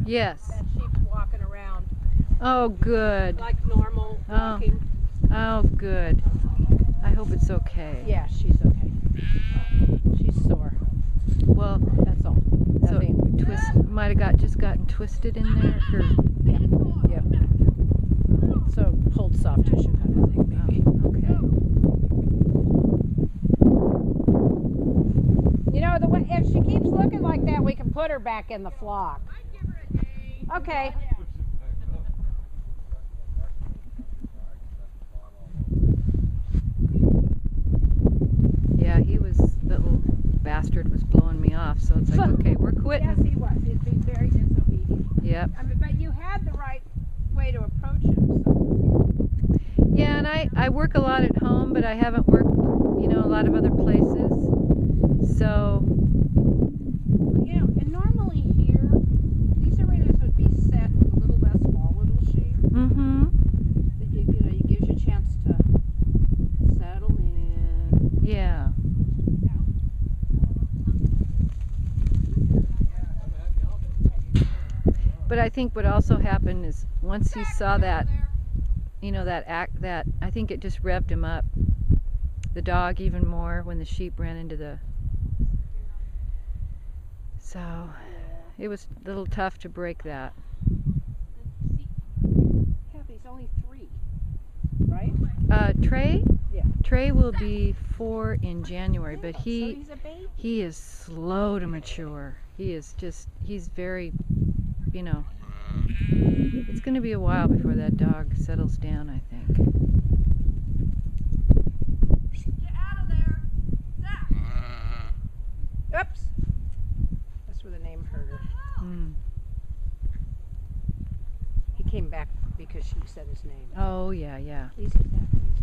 Yes. That sheep's walking around. Oh, good. Like normal walking. Oh, good. I hope it's okay. Yeah, she's okay. She's sore. Well, That's all. so might have just gotten twisted in there. Or, Yep. So pulled soft tissue kind of thing, maybe. oh, okay. You know, if she keeps looking like that, we can put her back in the flock. Okay. Yeah, the little bastard was blowing me off, so it's like, okay, we're quitting. Yes, he was. He's being very disobedient. Yep. I mean, but you had the right way to approach him. So. Yeah, and I work a lot at home, but I haven't worked, a lot of other places. So. You know, and normally here, these arenas would be set with a little less small little sheep. Mm-hmm. That you gives you a chance to settle in. Yeah. But I think what also happened is once he saw that, that I think it just revved him up, the dog, even more when the sheep ran into the. So it was a little tough to break that. Yeah, but he's only 3, right? Trey? Yeah. Trey will be 4 in January, but So he's a baby. he is slow to mature. He's very, it's going to be a while before that dog settles down, I think. Get out of there, Zack. Oops. That's where the name hurt her. Mm. He came back because she said his name. Oh, yeah, yeah. Easy, Zack. Easy.